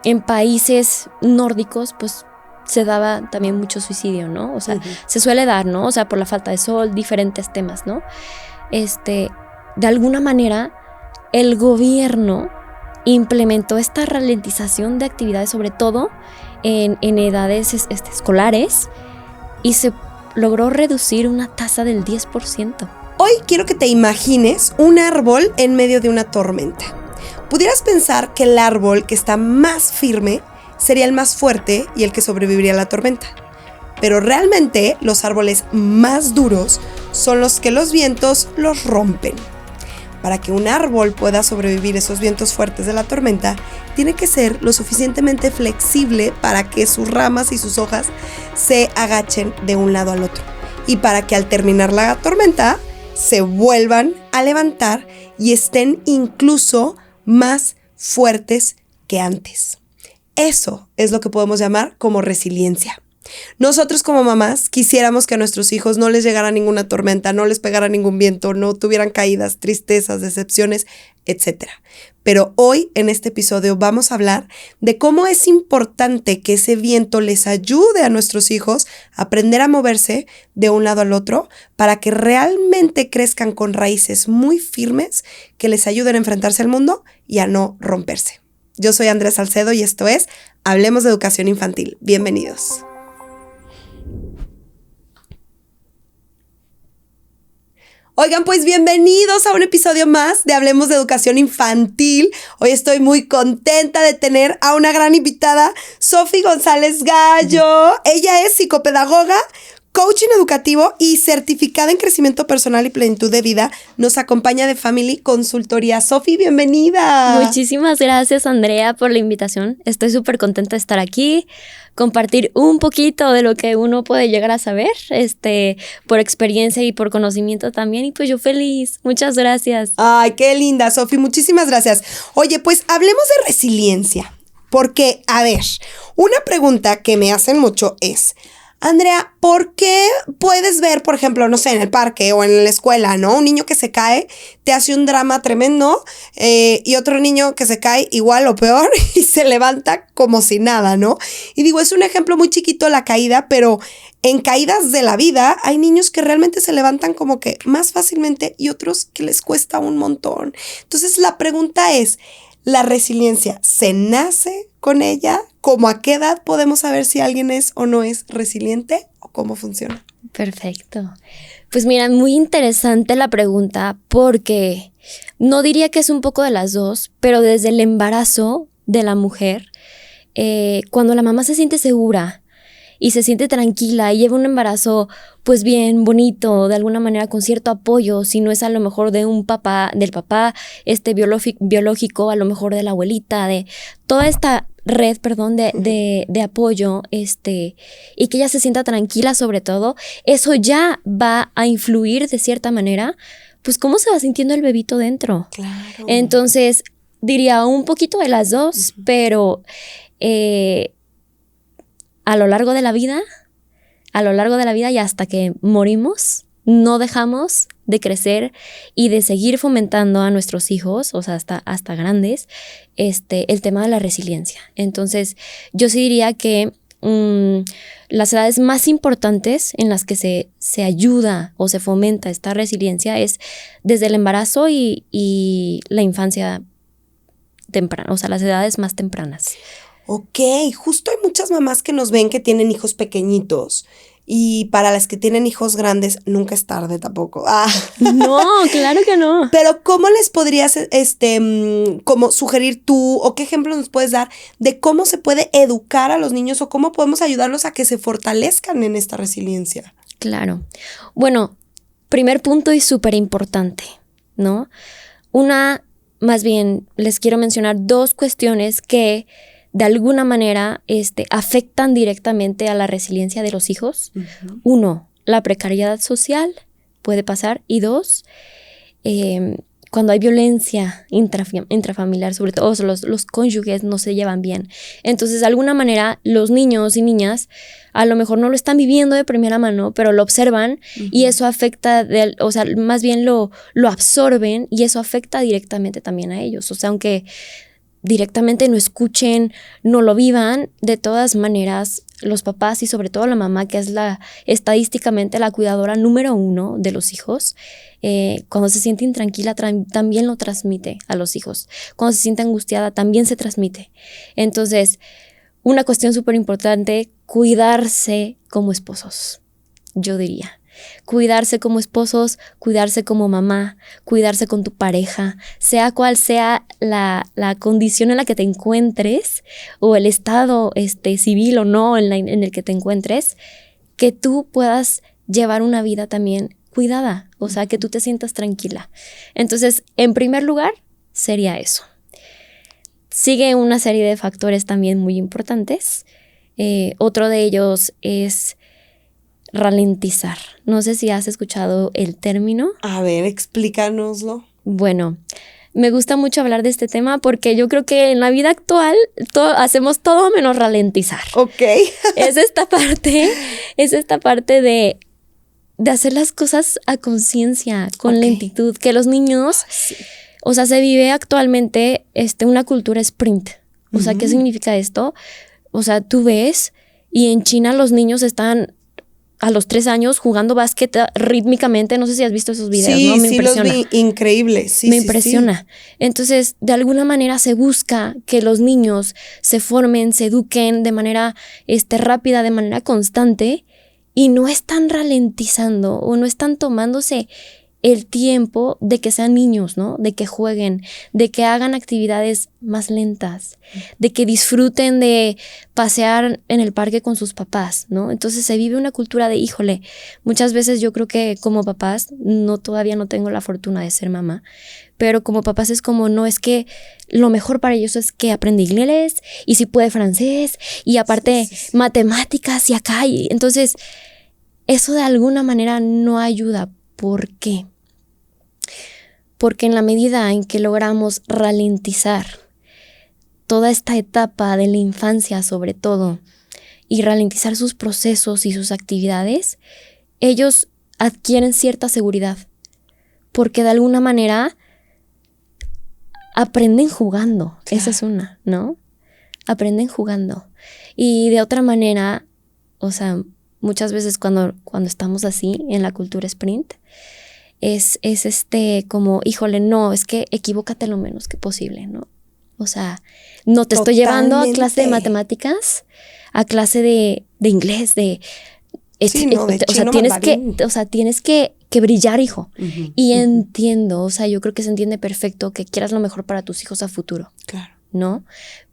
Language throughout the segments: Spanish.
en países nórdicos, pues se daba también mucho suicidio, ¿no? O sea, se suele dar, ¿no? O sea, por la falta de sol, diferentes temas, ¿no? De alguna manera, el gobierno implementó esta ralentización de actividades, sobre todo en edades escolares, y se logró reducir una tasa del 10%. Hoy quiero que te imagines un árbol en medio de una tormenta. Pudieras pensar que el árbol que está más firme sería el más fuerte y el que sobreviviría a la tormenta. Pero realmente los árboles más duros son los que los vientos los rompen. Para que un árbol pueda sobrevivir esos vientos fuertes de la tormenta, tiene que ser lo suficientemente flexible para que sus ramas y sus hojas se agachen de un lado al otro. Y para que al terminar la tormenta, se vuelvan a levantar y estén incluso más fuertes que antes. Eso es lo que podemos llamar como resiliencia. Nosotros como mamás quisiéramos que a nuestros hijos no les llegara ninguna tormenta, no les pegara ningún viento, no tuvieran caídas, tristezas, decepciones, etc. Pero hoy en este episodio vamos a hablar de cómo es importante que ese viento les ayude a nuestros hijos a aprender a moverse de un lado al otro para que realmente crezcan con raíces muy firmes que les ayuden a enfrentarse al mundo y a no romperse. Yo soy Andrea Salcedo y esto es Hablemos de Educación Infantil. Bienvenidos. Oigan, pues bienvenidos a un episodio más de Hablemos de Educación Infantil. Hoy estoy muy contenta de tener a una gran invitada, Sofi González Gallo. Ella es psicopedagoga, coaching educativo y certificada en crecimiento personal y plenitud de vida. Nos acompaña de Family Consultoría. Sofi, bienvenida. Muchísimas gracias, Andrea, por la invitación. Estoy súper contenta de estar aquí, compartir un poquito de lo que uno puede llegar a saber, por experiencia y por conocimiento también. Y pues yo feliz. Muchas gracias. Ay, qué linda, Sofi. Muchísimas gracias. Oye, pues hablemos de resiliencia. Porque, a ver, una pregunta que me hacen mucho es: Andrea, ¿por qué puedes ver, por ejemplo, no sé, en el parque o en la escuela, ¿no? Un niño que se cae, te hace un drama tremendo y otro niño que se cae igual o peor y se levanta como si nada, ¿no? Y digo, es un ejemplo muy chiquito la caída, pero en caídas de la vida hay niños que realmente se levantan como que más fácilmente y otros que les cuesta un montón. Entonces la pregunta es, ¿la resiliencia se nace con ella? ¿Cómo a qué edad podemos saber si alguien es o no es resiliente o cómo funciona? Perfecto. Pues mira, muy interesante la pregunta porque no diría que es un poco de las dos, pero desde el embarazo de la mujer, cuando la mamá se siente segura y se siente tranquila y lleva un embarazo pues bien bonito, de alguna manera con cierto apoyo, si no es a lo mejor de un papá, del papá biológico, a lo mejor de la abuelita, de toda esta red, de apoyo, y que ella se sienta tranquila sobre todo, eso ya va a influir de cierta manera, pues cómo se va sintiendo el bebito dentro. Claro. Entonces, diría un poquito de las dos, pero a lo largo de la vida y hasta que morimos, no dejamos de crecer y de seguir fomentando a nuestros hijos, o sea, hasta grandes, el tema de la resiliencia. Entonces, yo sí diría que las edades más importantes en las que se ayuda o se fomenta esta resiliencia es desde el embarazo y la infancia temprana, o sea, las edades más tempranas. Ok, justo hay muchas mamás que nos ven que tienen hijos pequeñitos y para las que tienen hijos grandes nunca es tarde tampoco. No, claro que no. Pero ¿cómo les podrías como sugerir tú o qué ejemplos nos puedes dar de cómo se puede educar a los niños o cómo podemos ayudarlos a que se fortalezcan en esta resiliencia? Claro. Bueno, primer punto y súper importante, ¿no? Más bien, les quiero mencionar dos cuestiones que de alguna manera afectan directamente a la resiliencia de los hijos. Uh-huh. 1, la precariedad social puede pasar. Y 2, cuando hay violencia intrafamiliar, sobre todo los cónyuges no se llevan bien. Entonces, de alguna manera, los niños y niñas a lo mejor no lo están viviendo de primera mano, pero lo observan. Uh-huh. Y eso afecta, más bien lo absorben y eso afecta directamente también a ellos. O sea, aunque directamente no escuchen, no lo vivan. De todas maneras, los papás y sobre todo la mamá, que es estadísticamente la cuidadora número 1 de los hijos, cuando se siente intranquila también lo transmite a los hijos. Cuando se siente angustiada también se transmite. Entonces, una cuestión súper importante, cuidarse como esposos, yo diría. Cuidarse como esposos, cuidarse como mamá, cuidarse con tu pareja, sea cual sea la condición en la que te encuentres o el estado civil o no en el que te encuentres, que tú puedas llevar una vida también cuidada, o sea, que tú te sientas tranquila. Entonces, en primer lugar, sería eso. Sigue una serie de factores también muy importantes. Otro de ellos es ralentizar. No sé si has escuchado el término. A ver, explícanoslo. Bueno, me gusta mucho hablar de este tema porque yo creo que en la vida actual hacemos todo menos ralentizar. Ok. Es esta parte de hacer las cosas a conciencia, con lentitud, que los niños, sí. O sea, se vive actualmente una cultura sprint. O sea, ¿qué significa esto? O sea, tú ves y en China los niños están a los 3 años jugando básquet rítmicamente. No sé si has visto esos videos, sí, ¿no? Me impresiona. Sí, los vi, increíble. Sí, me impresiona. Sí. Entonces, de alguna manera se busca que los niños se formen, se eduquen de manera rápida, de manera constante, y no están ralentizando o no están tomándose el tiempo de que sean niños, ¿no? De que jueguen, de que hagan actividades más lentas, de que disfruten de pasear en el parque con sus papás, ¿no? Entonces se vive una cultura de, híjole, muchas veces yo creo que como papás, todavía no tengo la fortuna de ser mamá, pero como papás es como, no, es que lo mejor para ellos es que aprenda inglés y si puede francés y aparte matemáticas y acá. Y entonces eso de alguna manera no ayuda. ¿Por qué? Porque en la medida en que logramos ralentizar toda esta etapa de la infancia sobre todo y ralentizar sus procesos y sus actividades, ellos adquieren cierta seguridad porque de alguna manera aprenden jugando. Claro. Esa es una, ¿no? Aprenden jugando. Y de otra manera, o sea, muchas veces cuando estamos así en la cultura sprint, es como, híjole, no, es que equivócate lo menos que posible, ¿no? O sea, no te estoy llevando a clase de matemáticas, a clase de inglés, de tienes que brillar, hijo. Y entiendo, o sea, yo creo que se entiende perfecto que quieras lo mejor para tus hijos a futuro. Claro. ¿No?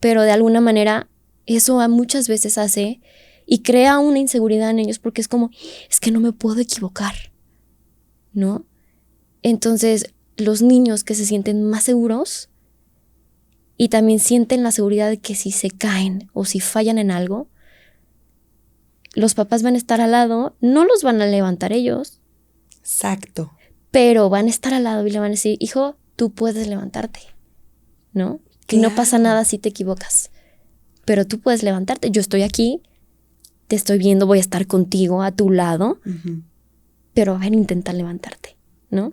Pero de alguna manera eso muchas veces hace y crea una inseguridad en ellos porque es como, es que no me puedo equivocar, ¿no? Entonces, los niños que se sienten más seguros y también sienten la seguridad de que si se caen o si fallan en algo, los papás van a estar al lado, no los van a levantar ellos. Exacto. Pero van a estar al lado y le van a decir, hijo, tú puedes levantarte, ¿no? Claro. Y no pasa nada si te equivocas, pero tú puedes levantarte. Yo estoy aquí, te estoy viendo, voy a estar contigo a tu lado, pero a ver, intenta levantarte, ¿no?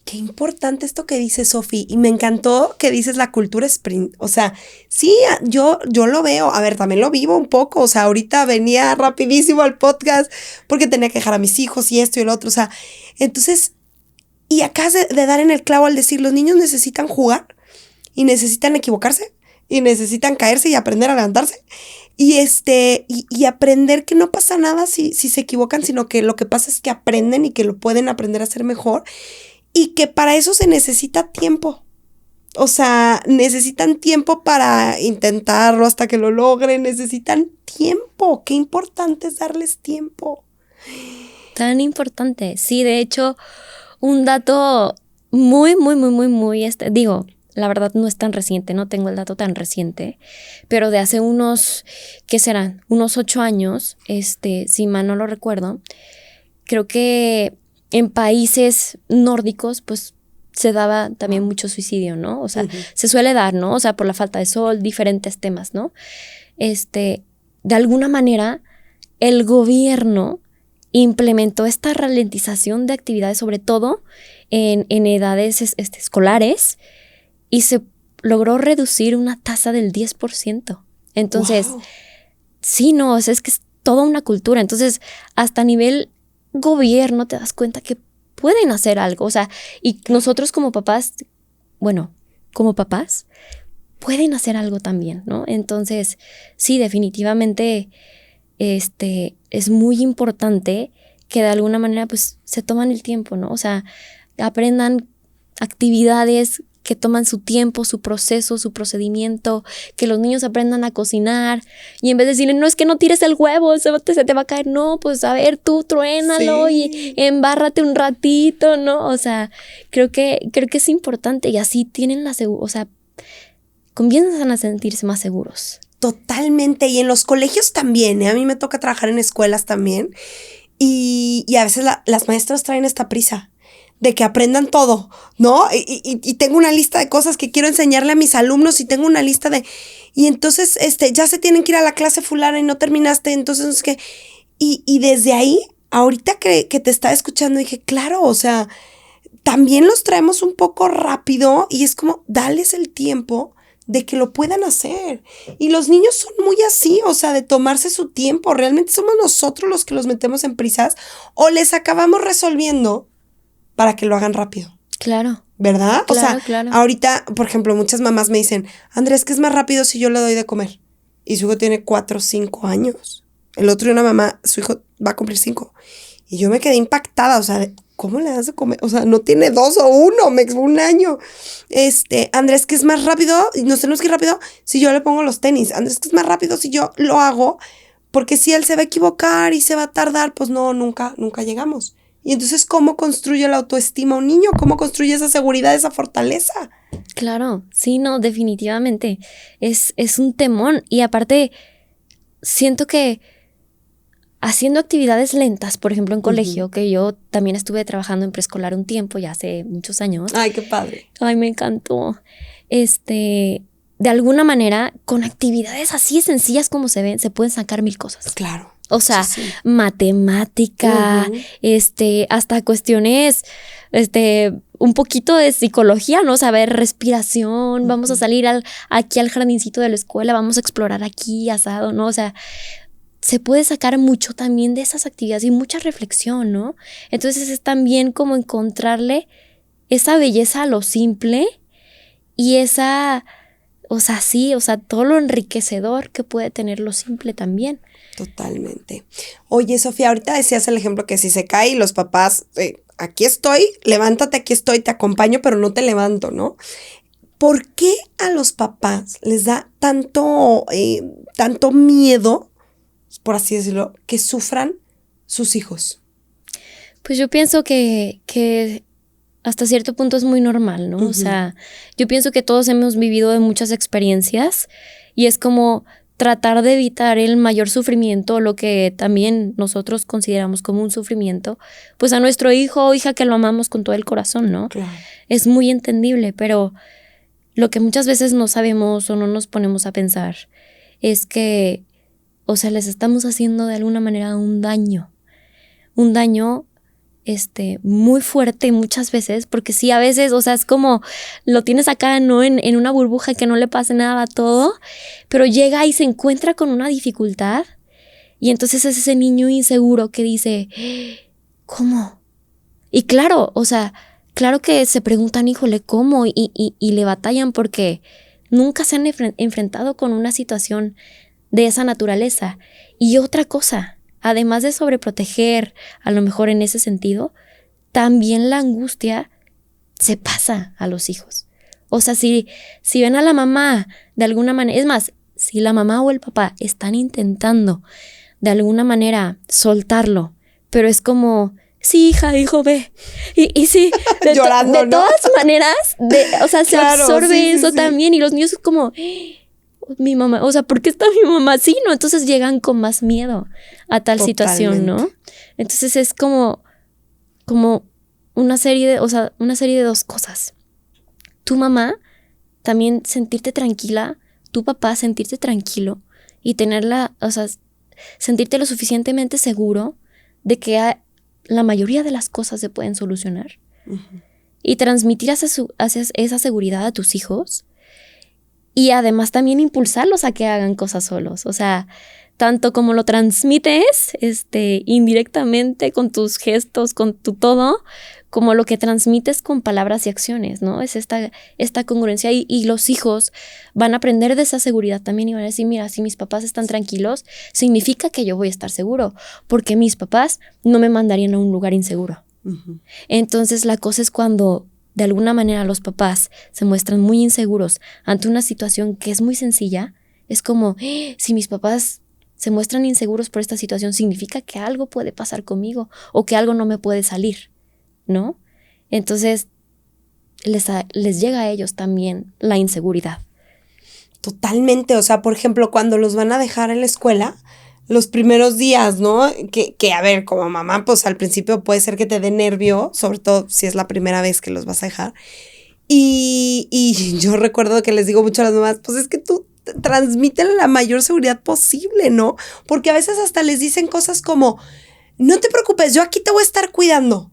Qué importante esto que dice Sofi, y me encantó que dices la cultura sprint. O sea, sí, yo lo veo, a ver, también lo vivo un poco. O sea, ahorita venía rapidísimo al podcast porque tenía que dejar a mis hijos y esto y lo otro. O sea, entonces, y acabas de dar en el clavo al decir, los niños necesitan jugar y necesitan equivocarse y necesitan caerse y aprender a levantarse. Y aprender que no pasa nada si se equivocan, sino que lo que pasa es que aprenden y que lo pueden aprender a hacer mejor. Y que para eso se necesita tiempo. O sea, necesitan tiempo para intentarlo hasta que lo logren. Necesitan tiempo. Qué importante es darles tiempo. Tan importante. Sí, de hecho, un dato muy, muy, muy, muy, muy, digo, la verdad no es tan reciente, no tengo el dato tan reciente, pero de hace unos, ¿qué serán? Unos 8 años, si mal no lo recuerdo, creo que en países nórdicos, pues, se daba también mucho suicidio, ¿no? O sea, se suele dar, ¿no? O sea, por la falta de sol, diferentes temas, ¿no? De alguna manera, el gobierno implementó esta ralentización de actividades, sobre todo en edades escolares, y se logró reducir una tasa del 10%. Entonces, Wow. sí, no, o sea, es que es toda una cultura. Entonces, hasta a nivel gobierno te das cuenta que pueden hacer algo. O sea, y nosotros como papás, bueno, como papás, pueden hacer algo también, ¿no? Entonces, sí, definitivamente, es muy importante que de alguna manera, pues, se toman el tiempo, ¿no? O sea, aprendan actividades que toman su tiempo, su proceso, su procedimiento, que los niños aprendan a cocinar y en vez de decirle, no, es que no tires el huevo, se te va a caer, no, pues a ver, tú truénalo Sí. y embárrate un ratito, ¿no? O sea, creo que es importante y así tienen o sea, comienzan a sentirse más seguros. Totalmente. Y en los colegios también, ¿eh? A mí me toca trabajar en escuelas también. Y a veces las maestras traen esta prisa de que aprendan todo, ¿no? Y tengo una lista de cosas que quiero enseñarle a mis alumnos y tengo una lista de... Y entonces ya se tienen que ir a la clase fulana y no terminaste, entonces no sé qué. Y desde ahí, ahorita que te estaba escuchando, dije, claro, o sea, también los traemos un poco rápido y es como, dales el tiempo de que lo puedan hacer. Y los niños son muy así, o sea, de tomarse su tiempo. Realmente somos nosotros los que los metemos en prisas o les acabamos resolviendo para que lo hagan rápido. Claro. ¿Verdad? Claro, o sea, claro. ahorita, por ejemplo, muchas mamás me dicen, Andrés, que es más rápido si yo le doy de comer. Y su hijo tiene 4 o 5 años. El otro día una mamá, su hijo va a cumplir 5. Y yo me quedé impactada, o sea, ¿cómo le das de comer? O sea, no tiene 2 o 1, me explicó un año. Andrés, que es más rápido, y nos tenemos que ir rápido si yo le pongo los tenis. Andrés, que es más rápido si yo lo hago, porque si él se va a equivocar y se va a tardar, pues no, nunca llegamos. Y entonces, ¿cómo construye la autoestima un niño? ¿Cómo construye esa seguridad, esa fortaleza? Claro, sí, no, definitivamente. Es un temón. Y aparte, siento que haciendo actividades lentas, por ejemplo, en colegio, que yo también estuve trabajando en preescolar un tiempo, ya hace muchos años. Ay, qué padre. Ay, me encantó. De alguna manera, con actividades así sencillas como se ven, se pueden sacar 1000 cosas. Claro. O sea, Sí. matemática, hasta cuestiones, un poquito de psicología, ¿no? Saber respiración, vamos a salir aquí al jardincito de la escuela, vamos a explorar aquí, asado, ¿no? O sea, se puede sacar mucho también de esas actividades y mucha reflexión, ¿no? Entonces es también como encontrarle esa belleza a lo simple y esa, o sea, sí, o sea, todo lo enriquecedor que puede tener lo simple también. Totalmente. Oye, Sofía, ahorita decías el ejemplo que si se cae y los papás, aquí estoy, levántate, aquí estoy, te acompaño, pero no te levanto, ¿no? ¿Por qué a los papás les da tanto miedo, por así decirlo, que sufran sus hijos? Pues yo pienso que hasta cierto punto es muy normal, ¿no? O sea, yo pienso que todos hemos vivido de muchas experiencias y es como tratar de evitar el mayor sufrimiento, lo que también nosotros consideramos como un sufrimiento, pues a nuestro hijo o hija que lo amamos con todo el corazón, ¿no? Claro. Es muy entendible, pero lo que muchas veces no sabemos o no nos ponemos a pensar es que, o sea, les estamos haciendo de alguna manera un daño muy fuerte muchas veces, porque sí, a veces, o sea, es como lo tienes acá, ¿no? En una burbuja que no le pase nada a todo, pero llega y se encuentra con una dificultad y entonces es ese niño inseguro que dice, ¿cómo? Y claro, o sea, claro que se preguntan, híjole, ¿cómo? Y le batallan porque nunca se han enfrentado con una situación de esa naturaleza. Y otra cosa, además de sobreproteger, a lo mejor en ese sentido, también la angustia se pasa a los hijos. O sea, si ven a la mamá de alguna manera, es más, si la mamá o el papá están intentando de alguna manera soltarlo, pero es como, sí, hija, hijo, ve. Y sí, Llorando, de ¿no? todas maneras, o sea, se Claro, absorbe sí, eso sí. también y los niños es como... mi mamá, o sea, ¿por qué está mi mamá así? ¿No? Entonces llegan con más miedo a tal situación, ¿no? Entonces es como una serie de dos cosas. Tu mamá también sentirte tranquila, tu papá sentirte tranquilo y sentirte lo suficientemente seguro de que la mayoría de las cosas se pueden solucionar y transmitir hacia esa seguridad a tus hijos. Y además también impulsarlos a que hagan cosas solos. O sea, tanto como lo transmites indirectamente con tus gestos, con tu todo, como lo que transmites con palabras y acciones, ¿no? Es esta congruencia y los hijos van a aprender de esa seguridad también y van a decir, mira, si mis papás están tranquilos, significa que yo voy a estar seguro, porque mis papás no me mandarían a un lugar inseguro. Uh-huh. Entonces la cosa es cuando de alguna manera los papás se muestran muy inseguros ante una situación que es muy sencilla, es como, si mis papás se muestran inseguros por esta situación, significa que algo puede pasar conmigo o que algo no me puede salir, ¿no? Entonces les llega a ellos también la inseguridad. Totalmente, o sea, por ejemplo, cuando los van a dejar en la escuela, los primeros días, ¿no? Que a ver, como mamá, pues al principio puede ser que te dé nervio, sobre todo si es la primera vez que los vas a dejar. Y yo recuerdo que les digo mucho a las mamás, pues es que tú transmítele la mayor seguridad posible, ¿no? Porque a veces hasta les dicen cosas como, no te preocupes, yo aquí te voy a estar cuidando.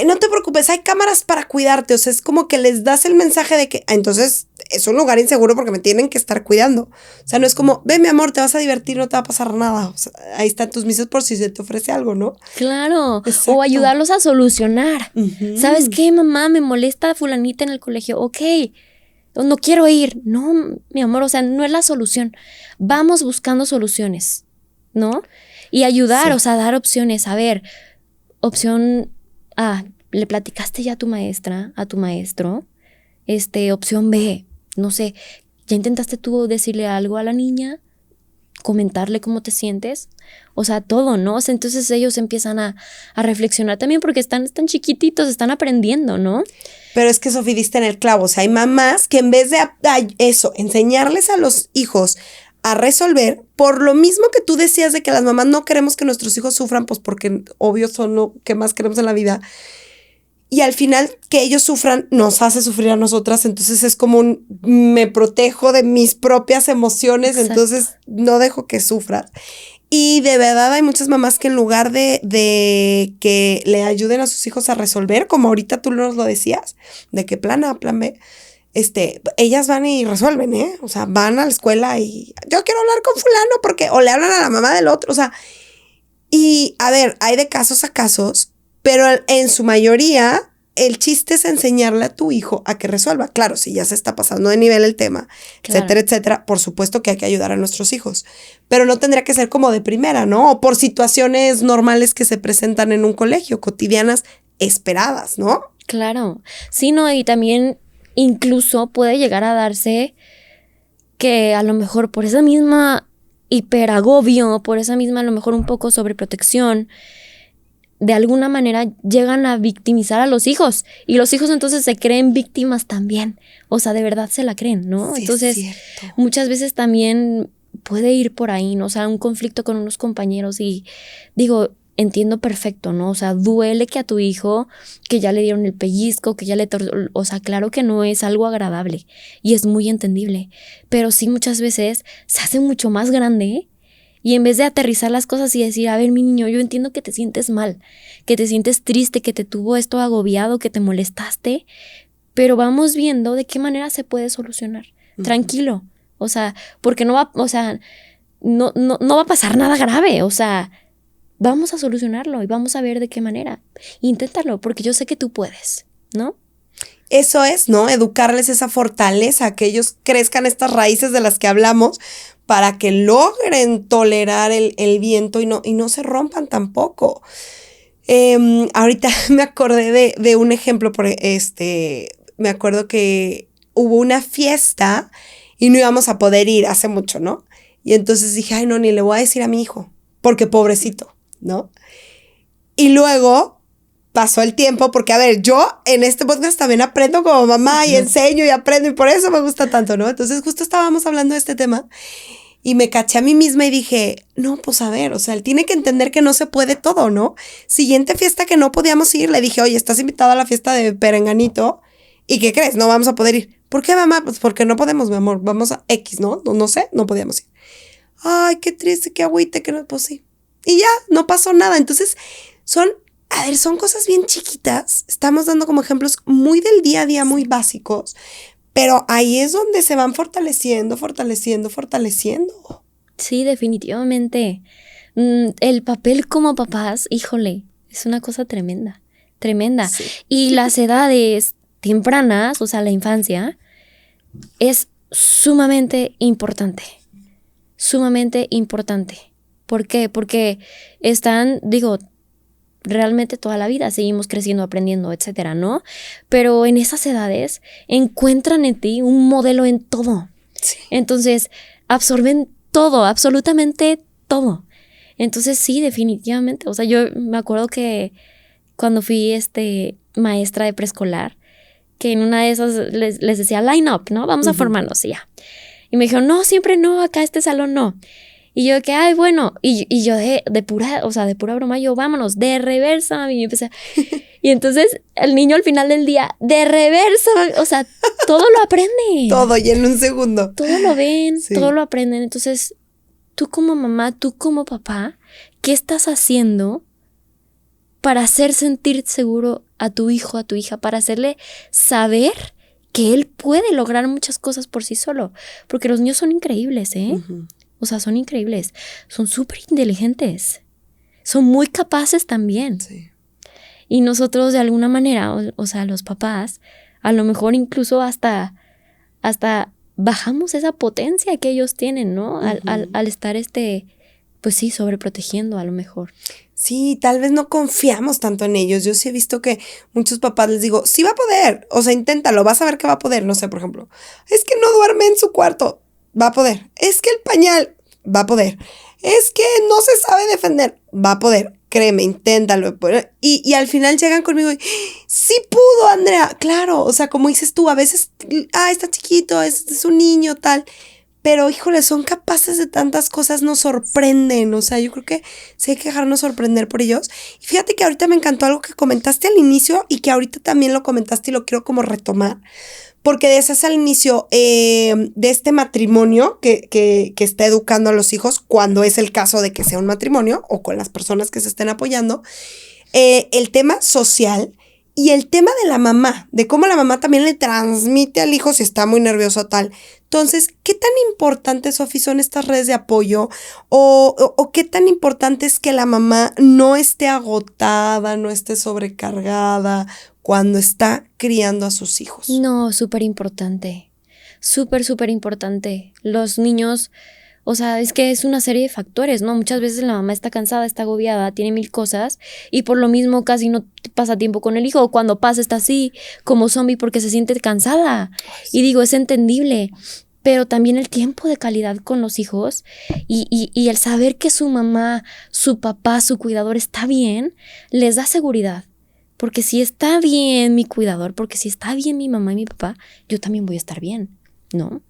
No te preocupes, hay cámaras para cuidarte. O sea, es como que les das el mensaje de que entonces es un lugar inseguro porque me tienen que estar cuidando. O sea, no es como, ven mi amor, te vas a divertir, no te va a pasar nada. O sea, ahí están tus misas por si se te ofrece algo, ¿no? Claro. Exacto. O ayudarlos a solucionar. Uh-huh. ¿Sabes qué, mamá? Me molesta fulanita en el colegio. Ok, no quiero ir. No, mi amor, o sea, no es la solución. Vamos buscando soluciones, ¿no? Y ayudar, sí. O sea, dar opciones. A ver, opción A, le platicaste ya a tu maestra, a tu maestro. Opción B, no sé, ¿ya intentaste tú decirle algo a la niña? ¿Comentarle cómo te sientes? O sea, todo, ¿no? O sea, entonces ellos empiezan a reflexionar también porque están chiquititos, están aprendiendo, ¿no? Pero es que, Sofi, diste en el clavo. O sea, hay mamás que en vez de enseñarles a los hijos a resolver, por lo mismo que tú decías de que las mamás no queremos que nuestros hijos sufran, pues porque obvio son lo que más queremos en la vida. Y al final que ellos sufran nos hace sufrir a nosotras, entonces es como me protejo de mis propias emociones. Exacto. Entonces no dejo que sufran. Y de verdad hay muchas mamás que en lugar de que le ayuden a sus hijos a resolver, como ahorita tú nos lo decías, de que plan A, plan B, ellas van y resuelven, o sea, van a la escuela y yo quiero hablar con fulano porque, o le hablan a la mamá del otro, o sea, y a ver, hay de casos a casos, pero en su mayoría el chiste es enseñarle a tu hijo a que resuelva. Claro, si ya se está pasando de nivel el tema, claro, etcétera, etcétera, por supuesto que hay que ayudar a nuestros hijos, pero no tendría que ser como de primera, ¿no? O por situaciones normales que se presentan en un colegio, cotidianas, esperadas, ¿no? Claro, sí, no, y también incluso puede llegar a darse que a lo mejor por esa misma hiperagobio, por esa misma a lo mejor un poco sobreprotección, de alguna manera llegan a victimizar a los hijos y los hijos entonces se creen víctimas también, o sea, de verdad se la creen, ¿no? Sí, entonces muchas veces también puede ir por ahí, ¿no? O sea, un conflicto con unos compañeros y digo, entiendo perfecto, ¿no? O sea, duele que a tu hijo que ya le dieron el pellizco, que ya o sea, claro que no es algo agradable y es muy entendible, pero sí muchas veces se hace mucho más grande. Y en vez de aterrizar las cosas y decir, a ver, mi niño, yo entiendo que te sientes mal, que te sientes triste, que te tuvo esto agobiado, que te molestaste, pero vamos viendo de qué manera se puede solucionar. Uh-huh. Tranquilo. O sea, porque no va a pasar nada grave. O sea, vamos a solucionarlo y vamos a ver de qué manera. Inténtalo, porque yo sé que tú puedes, ¿no? Eso es, ¿no? Educarles esa fortaleza, que ellos crezcan estas raíces de las que hablamos, para que logren tolerar el viento y no se rompan tampoco. Ahorita me acordé de un ejemplo, me acuerdo que hubo una fiesta y no íbamos a poder ir hace mucho, ¿no? Y entonces dije, ay, no, ni le voy a decir a mi hijo, porque pobrecito, ¿no? Y luego pasó el tiempo, porque a ver, yo en este podcast también aprendo como mamá y enseño y aprendo y por eso me gusta tanto, ¿no? Entonces justo estábamos hablando de este tema y me caché a mí misma y dije, no, pues a ver, o sea, él tiene que entender que no se puede todo, ¿no? Siguiente fiesta que no podíamos ir, le dije, oye, estás invitado a la fiesta de Perenganito ¿y qué crees? No vamos a poder ir. ¿Por qué, mamá? Pues porque no podemos, mi amor, vamos a X, ¿no? No sé, no podíamos ir. Ay, qué triste, qué agüite, que no, pues sí. Y ya, no pasó nada. Entonces, son cosas bien chiquitas. Estamos dando como ejemplos muy del día a día, muy básicos, Pero ahí es donde se van fortaleciendo. Sí, definitivamente. El papel como papás, híjole, es una cosa tremenda. Sí. Y las edades tempranas, o sea, la infancia, es sumamente importante. Sumamente importante. ¿Por qué? Porque están, realmente toda la vida seguimos creciendo, aprendiendo, etcétera, ¿no? Pero en esas edades encuentran en ti un modelo en todo. Sí. Entonces, absorben todo, absolutamente todo. Entonces, sí, definitivamente. O sea, yo me acuerdo que cuando fui maestra de preescolar, que en una de esas les decía line up, ¿no? Vamos a formarnos y ya. Y me dijeron, no, siempre no, acá este salón no. Y yo que, ay, bueno, y yo de pura broma, yo, vámonos, de reversa, y empecé. Y entonces el niño al final del día, de reversa, o sea, todo lo aprende. Todo, y en un segundo. Todo lo ven, Sí. todo lo aprenden. Entonces, tú como mamá, tú como papá, ¿qué estás haciendo para hacer sentir seguro a tu hijo, a tu hija, para hacerle saber que él puede lograr muchas cosas por sí solo? Porque los niños son increíbles, ¿eh? Ujú. O sea, son increíbles. Son súper inteligentes. Son muy capaces también. Sí. Y nosotros de alguna manera, o sea, los papás, a lo mejor incluso hasta bajamos esa potencia que ellos tienen, ¿no? Al estar pues sí, sobreprotegiendo a lo mejor. Sí, tal vez no confiamos tanto en ellos. Yo sí he visto que muchos papás les digo, sí va a poder, o sea, inténtalo, vas a ver que va a poder. No sé, por ejemplo, es que no duerme en su cuarto, va a poder. Es que el pañal, va a poder. Es que no se sabe defender, va a poder. Créeme, inténtalo. Y al final llegan conmigo y, sí pudo, Andrea. Claro, o sea, como dices tú, a veces, está chiquito, es un niño, tal. Pero, híjole, son capaces de tantas cosas, nos sorprenden. O sea, yo creo que sí hay que dejarnos sorprender por ellos. Y fíjate que ahorita me encantó algo que comentaste al inicio y que ahorita también lo comentaste y lo quiero como retomar. Porque decías al inicio de este matrimonio que está educando a los hijos, cuando es el caso de que sea un matrimonio o con las personas que se estén apoyando, el tema social y el tema de la mamá, de cómo la mamá también le transmite al hijo si está muy nervioso tal. Entonces, ¿qué tan importantes, Sofi, son estas redes de apoyo? ¿O qué tan importante es que la mamá no esté agotada, no esté sobrecargada cuando está criando a sus hijos? No, súper importante. Súper importante. Los niños, o sea, es que es una serie de factores, ¿no? Muchas veces la mamá está cansada, está agobiada, tiene 1000 cosas y por lo mismo casi no pasa tiempo con el hijo. O cuando pasa está así como zombie porque se siente cansada. Y digo, es entendible. Pero también el tiempo de calidad con los hijos y el saber que su mamá, su papá, su cuidador está bien, les da seguridad. Porque si está bien mi cuidador, porque si está bien mi mamá y mi papá, yo también voy a estar bien, ¿no?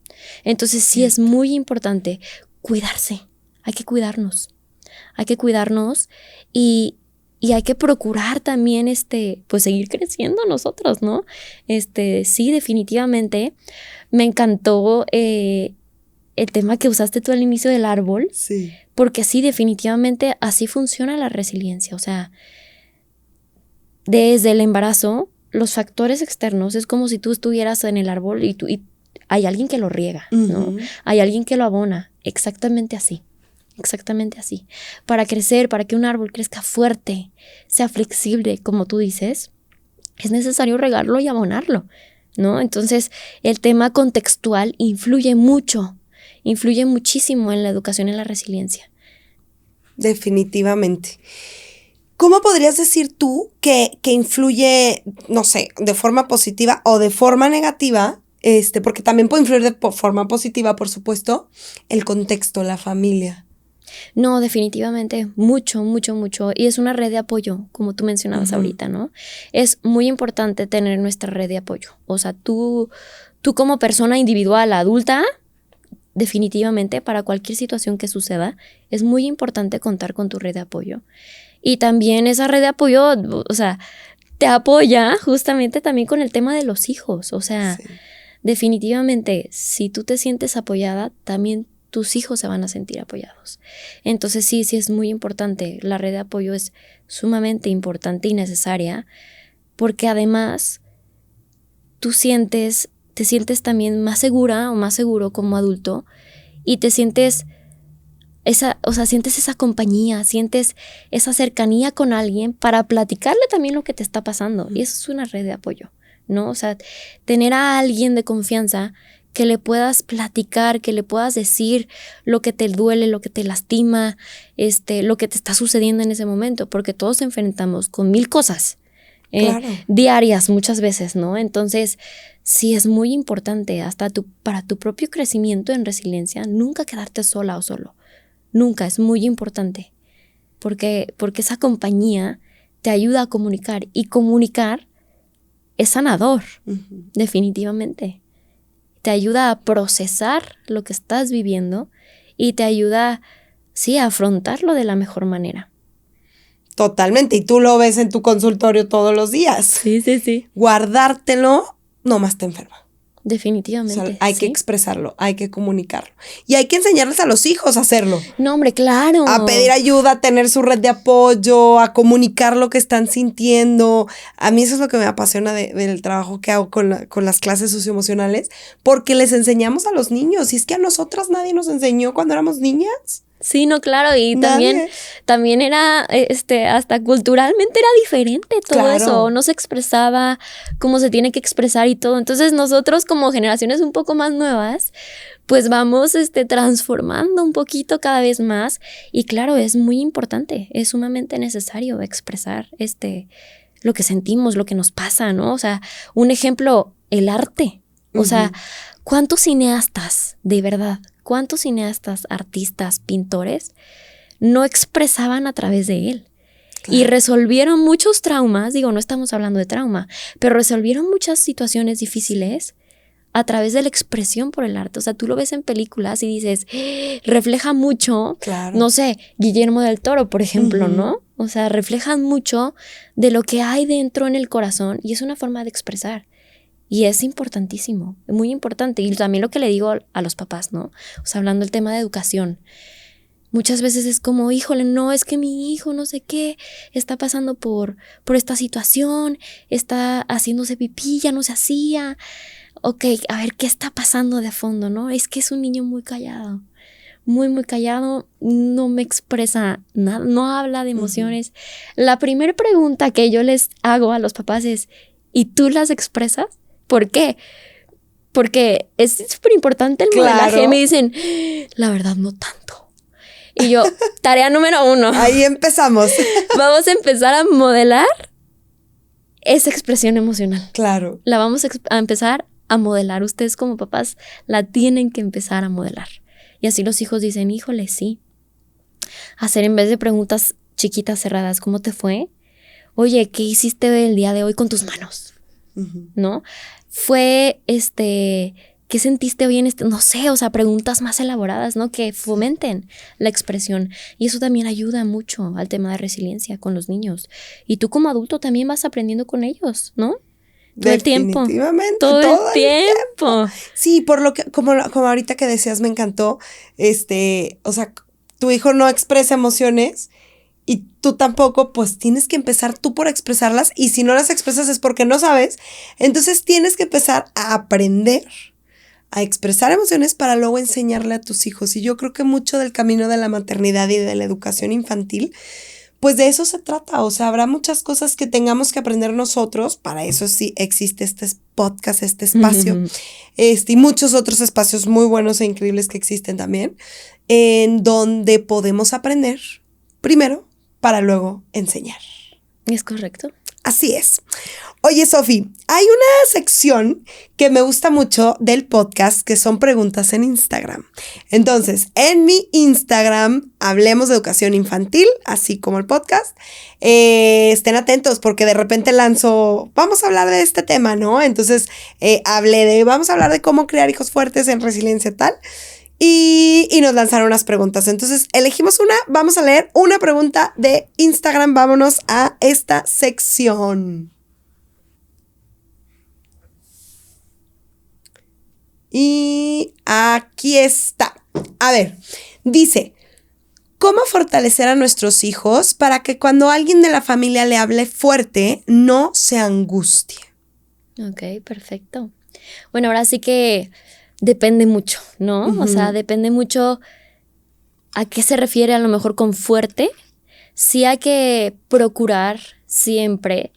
Entonces sí es muy importante cuidarse. Hay que cuidarnos. Hay que cuidarnos y hay que procurar también pues seguir creciendo nosotros, ¿no? Sí, definitivamente. Me encantó el tema que usaste tú al inicio del árbol. Sí. Porque sí, definitivamente así funciona la resiliencia. O sea, desde el embarazo, los factores externos es como si tú estuvieras en el árbol y hay alguien que lo riega, ¿no? Hay alguien que lo abona. Exactamente así. Exactamente así. Para crecer, para que un árbol crezca fuerte, sea flexible, como tú dices, es necesario regarlo y abonarlo, ¿no? Entonces, el tema contextual influye muchísimo en la educación y en la resiliencia. Definitivamente. ¿Cómo podrías decir tú que influye, no sé, de forma positiva o de forma negativa? Porque también puede influir de forma positiva, por supuesto, el contexto, la familia. No, definitivamente, mucho. Y es una red de apoyo, como tú mencionabas ahorita, ¿no? Es muy importante tener nuestra red de apoyo. O sea, tú como persona individual, adulta, definitivamente, para cualquier situación que suceda, es muy importante contar con tu red de apoyo. Y también esa red de apoyo, o sea, te apoya justamente también con el tema de los hijos. O sea, sí. Definitivamente, si tú te sientes apoyada, también tus hijos se van a sentir apoyados. Entonces sí es muy importante. La red de apoyo es sumamente importante y necesaria porque además tú sientes te sientes también más segura o más seguro como adulto y te sientes sientes esa compañía, sientes esa cercanía con alguien para platicarle también lo que te está pasando. Y eso es una red de apoyo, ¿no? O sea, tener a alguien de confianza que le puedas platicar, que le puedas decir lo que te duele, lo que te lastima, lo que te está sucediendo en ese momento, porque todos enfrentamos con 1000 cosas Claro. diarias muchas veces, ¿no? Entonces, sí es muy importante para tu propio crecimiento en resiliencia, nunca quedarte sola o solo. Nunca, es muy importante, porque esa compañía te ayuda a comunicar y comunicar es sanador, definitivamente. Te ayuda a procesar lo que estás viviendo y te ayuda, sí, a afrontarlo de la mejor manera. Totalmente, y tú lo ves en tu consultorio todos los días. Sí. Guardártelo nomás te enferma. Definitivamente. O sea, hay que expresarlo, hay que comunicarlo. Y hay que enseñarles a los hijos a hacerlo. No, hombre, claro. A pedir ayuda, a tener su red de apoyo, a comunicar lo que están sintiendo. A mí eso es lo que me apasiona del trabajo que hago con las clases socioemocionales, porque les enseñamos a los niños. Y es que a nosotras nadie nos enseñó cuando éramos niñas. Sí, no, claro, y también era, hasta culturalmente era diferente todo Claro. eso, no se expresaba como se tiene que expresar y todo. Entonces nosotros como generaciones un poco más nuevas, pues vamos transformando un poquito cada vez más y claro, es muy importante, es sumamente necesario expresar lo que sentimos, lo que nos pasa, ¿no? O sea, un ejemplo, el arte. O sea, ¿cuántos cineastas, de verdad, cuántos cineastas, artistas, pintores no expresaban a través de él? Claro. Y resolvieron muchos traumas, digo, no estamos hablando de trauma, pero resolvieron muchas situaciones difíciles a través de la expresión por el arte. O sea, tú lo ves en películas y dices, refleja mucho, claro. No sé, Guillermo del Toro, por ejemplo, ¿no? O sea, reflejan mucho de lo que hay dentro en el corazón y es una forma de expresar. Y es importantísimo, muy importante. Y también lo que le digo a los papás, ¿no? O sea, hablando del tema de educación. Muchas veces es como, híjole, no, es que mi hijo no sé qué, está pasando por esta situación, está haciéndose pipí, ya no se hacía. Ok, a ver, ¿qué está pasando de fondo, no? Es que es un niño muy callado, muy, muy callado, no me expresa nada, no habla de emociones. La primera pregunta que yo les hago a los papás es, ¿y tú las expresas? ¿Por qué? Porque es súper importante el modelaje. Me dicen, la verdad, no tanto. Y yo, tarea número 1. Ahí empezamos. Vamos a empezar a modelar esa expresión emocional. Claro. La vamos a empezar a modelar. Ustedes como papás la tienen que empezar a modelar. Y así los hijos dicen, híjole, sí. Hacer en vez de preguntas chiquitas, cerradas, ¿cómo te fue? Oye, ¿qué hiciste el día de hoy con tus manos? ¿No? Fue, ¿qué sentiste hoy en no sé, o sea, preguntas más elaboradas, ¿no? Que fomenten la expresión. Y eso también ayuda mucho al tema de resiliencia con los niños. Y tú como adulto también vas aprendiendo con ellos, ¿no? Todo el tiempo. Definitivamente. Todo el tiempo. Sí, por lo que, como ahorita que decías, me encantó, o sea, tu hijo no expresa emociones y tú tampoco, pues tienes que empezar tú por expresarlas y si no las expresas es porque no sabes. Entonces tienes que empezar a aprender a expresar emociones para luego enseñarle a tus hijos. Y yo creo que mucho del camino de la maternidad y de la educación infantil, pues de eso se trata. O sea, habrá muchas cosas que tengamos que aprender nosotros. Para eso sí existe este podcast, este espacio. Y muchos otros espacios muy buenos e increíbles que existen también, en donde podemos aprender primero para luego enseñar. ¿Es correcto? Así es. Oye, Sofi, hay una sección que me gusta mucho del podcast que son preguntas en Instagram. Entonces, en mi Instagram, Hablemos de Educación Infantil, así como el podcast. Estén atentos porque de repente lanzo, vamos a hablar de este tema, ¿no? Entonces, vamos a hablar de cómo crear hijos fuertes en resiliencia tal. Y nos lanzaron unas preguntas. Entonces, elegimos una. Vamos a leer una pregunta de Instagram. Vámonos a esta sección. Y aquí está. A ver, dice, ¿cómo fortalecer a nuestros hijos para que cuando alguien de la familia le hable fuerte, no se angustie? Ok, perfecto. Bueno, ahora sí que depende mucho, ¿no? O sea, depende mucho a qué se refiere a lo mejor con fuerte. Sí hay que procurar siempre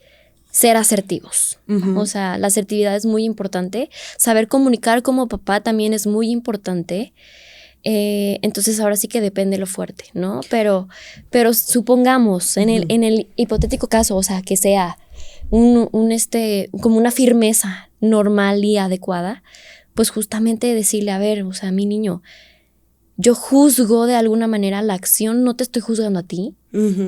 ser asertivos. O sea, la asertividad es muy importante. Saber comunicar como papá también es muy importante. Entonces ahora sí que depende lo fuerte, ¿no? Pero supongamos, en el hipotético caso, o sea, que sea como una firmeza normal y adecuada, pues justamente decirle, a ver, o sea, mi niño, yo juzgo de alguna manera la acción, no te estoy juzgando a ti,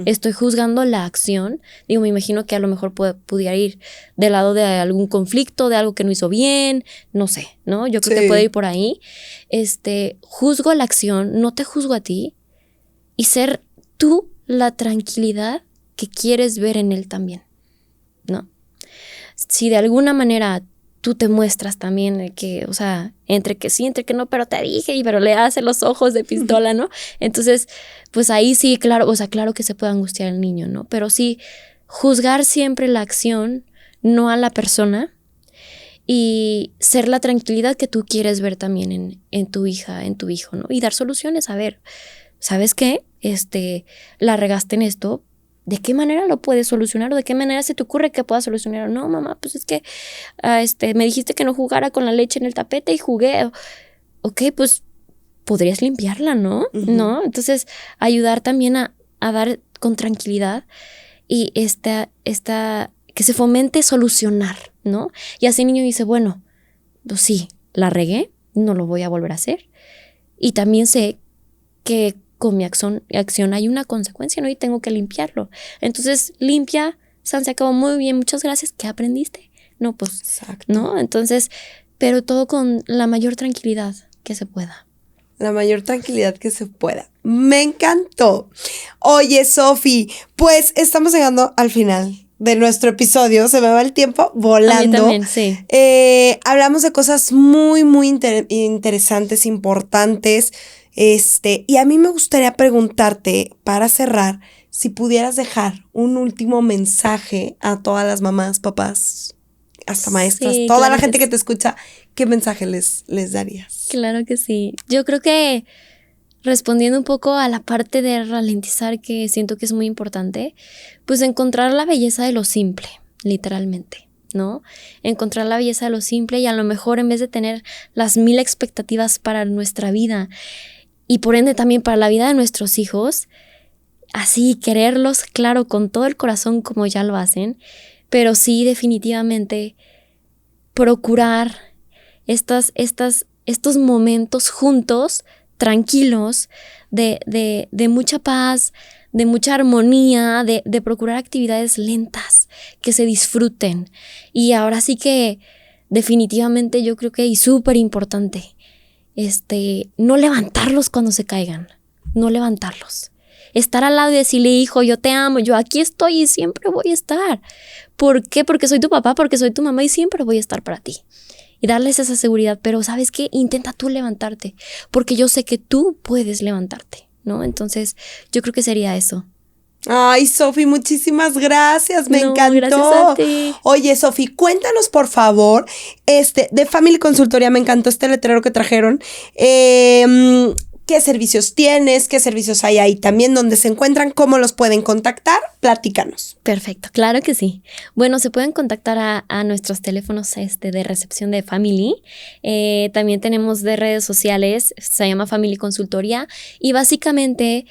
estoy juzgando la acción. Digo, me imagino que a lo mejor pudiera ir del lado de algún conflicto, de algo que no hizo bien, no sé, ¿no? Yo creo que puede ir por ahí. Juzgo la acción, no te juzgo a ti, y ser tú la tranquilidad que quieres ver en él también, ¿no? Si de alguna manera tú te muestras también que, o sea, entre que sí, entre que no, pero te dije, pero le hace los ojos de pistola, ¿no? Entonces, pues ahí sí, claro, o sea, claro que se puede angustiar el niño, ¿no? Pero sí, juzgar siempre la acción, no a la persona, y ser la tranquilidad que tú quieres ver también en tu hija, en tu hijo, ¿no? Y dar soluciones, a ver, ¿sabes qué? La regaste en esto, ¿de qué manera lo puedes solucionar? ¿O de qué manera se te ocurre que puedas solucionar? No, mamá, pues es que me dijiste que no jugara con la leche en el tapete y jugué. Ok, pues podrías limpiarla, ¿no? ¿No? Entonces, ayudar también a dar con tranquilidad y que se fomente solucionar, ¿no? Y así el niño dice, bueno, pues sí, la regué, no lo voy a volver a hacer. Y también sé que con mi acción hay una consecuencia, ¿no? Y tengo que limpiarlo. Entonces, limpia, San, se acabó, muy bien, muchas gracias. ¿Qué aprendiste? No, pues, exacto, ¿no? Entonces, pero todo con la mayor tranquilidad que se pueda. La mayor tranquilidad que se pueda. Me encantó. Oye, Sofi, pues estamos llegando al final de nuestro episodio. Se me va el tiempo volando. A mí también, sí. Hablamos de cosas muy, muy interesantes, importantes. Y a mí me gustaría preguntarte, para cerrar, si pudieras dejar un último mensaje a todas las mamás, papás, hasta maestras, toda claro la gente que te escucha, ¿qué mensaje les darías? Claro que sí. Yo creo que respondiendo un poco a la parte de ralentizar, que siento que es muy importante, pues encontrar la belleza de lo simple, literalmente, ¿no? Encontrar la belleza de lo simple, y a lo mejor en vez de tener las 1000 expectativas para nuestra vida y por ende también para la vida de nuestros hijos, así quererlos, claro, con todo el corazón como ya lo hacen, pero sí definitivamente procurar estos momentos juntos, tranquilos, de mucha paz, de mucha armonía, de procurar actividades lentas que se disfruten. Y ahora sí que definitivamente yo creo que es súper importante no levantarlos cuando se caigan, no levantarlos. Estar al lado y decirle, hijo, yo te amo, yo aquí estoy y siempre voy a estar. ¿Por qué? Porque soy tu papá, porque soy tu mamá y siempre voy a estar para ti. Y darles esa seguridad, pero ¿sabes qué? Intenta tú levantarte, porque yo sé que tú puedes levantarte, ¿no? Entonces, yo creo que sería eso. Ay, Sofi, muchísimas gracias, me encantó. Gracias a ti. Oye, Sofi, cuéntanos por favor, de Family Consultoría, me encantó este letrero que trajeron. ¿Qué servicios tienes? ¿Qué servicios hay ahí también? ¿Dónde se encuentran? ¿Cómo los pueden contactar? Platícanos. Perfecto, claro que sí. Bueno, se pueden contactar a nuestros teléfonos de recepción de Family. También tenemos de redes sociales, se llama Family Consultoría, y básicamente,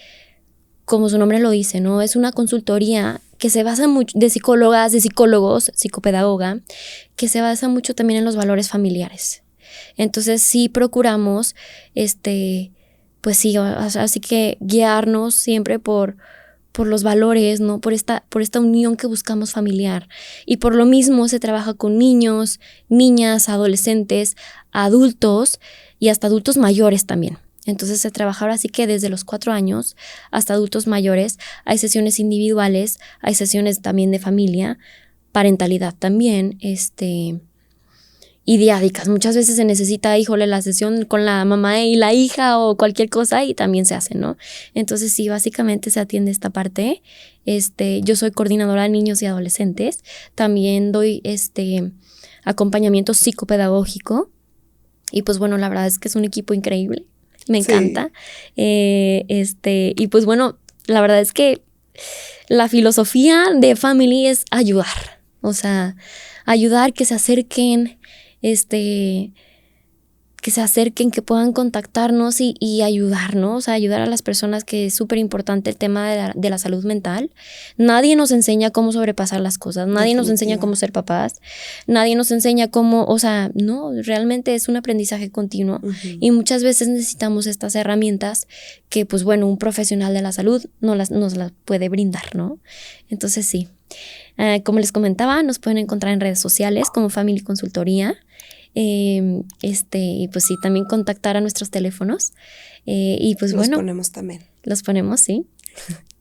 como su nombre lo dice, ¿no? Es una consultoría que se basa mucho de psicólogas, de psicólogos, psicopedagoga, que se basa mucho también en los valores familiares. Entonces sí procuramos, pues sí, así que guiarnos siempre por los valores, ¿no? Por esta unión que buscamos familiar. Y por lo mismo se trabaja con niños, niñas, adolescentes, adultos y hasta adultos mayores también. Entonces se trabaja ahora sí que desde los 4 años hasta adultos mayores. Hay sesiones individuales, hay sesiones también de familia, parentalidad también, y diádicas. Muchas veces se necesita, híjole, la sesión con la mamá y la hija o cualquier cosa y también se hace, ¿no? Entonces sí, básicamente se atiende esta parte. Yo soy coordinadora de niños y adolescentes. También doy acompañamiento psicopedagógico y pues bueno, la verdad es que es un equipo increíble. Me encanta. Y pues bueno, la verdad es que la filosofía de Family es ayudar. O sea, ayudar, que se acerquen, que puedan contactarnos y ayudarnos, o sea, ayudar a las personas, que es súper importante el tema de la salud mental. Nadie nos enseña cómo sobrepasar las cosas, nadie nos enseña cómo ser papás, nadie nos enseña cómo, o sea, no, realmente es un aprendizaje continuo y muchas veces necesitamos estas herramientas que, pues bueno, un profesional de la salud nos las puede brindar, ¿no? Entonces sí, como les comentaba, nos pueden encontrar en redes sociales como Family Consultoría. Y pues sí, también contactar a nuestros teléfonos y pues bueno. Los ponemos también. Los ponemos, sí.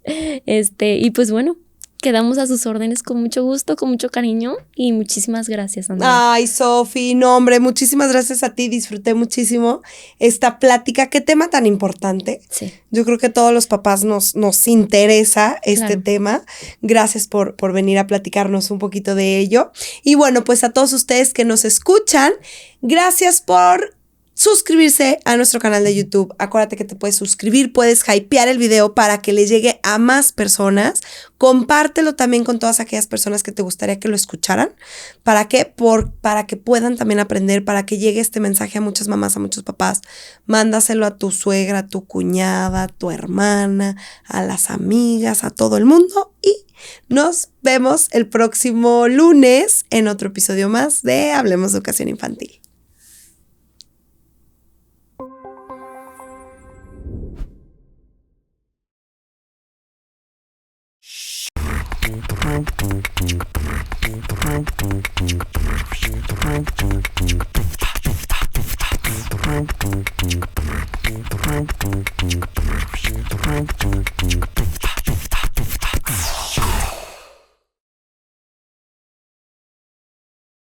Y pues bueno, quedamos a sus órdenes con mucho gusto, con mucho cariño y muchísimas gracias, Andrea. Ay, Sofi, no, hombre, muchísimas gracias a ti, disfruté muchísimo esta plática. Qué tema tan importante. Sí. Yo creo que a todos los papás nos interesa este tema. Gracias por venir a platicarnos un poquito de ello. Y bueno, pues a todos ustedes que nos escuchan, gracias por suscribirse a nuestro canal de YouTube. Acuérdate que te puedes suscribir, puedes hypear el video para que le llegue a más personas. Compártelo también con todas aquellas personas que te gustaría que lo escucharan. ¿Para qué? Para que puedan también aprender, para que llegue este mensaje a muchas mamás, a muchos papás. Mándaselo a tu suegra, a tu cuñada, a tu hermana, a las amigas, a todo el mundo. Y nos vemos el próximo lunes en otro episodio más de Hablemos de Educación Infantil.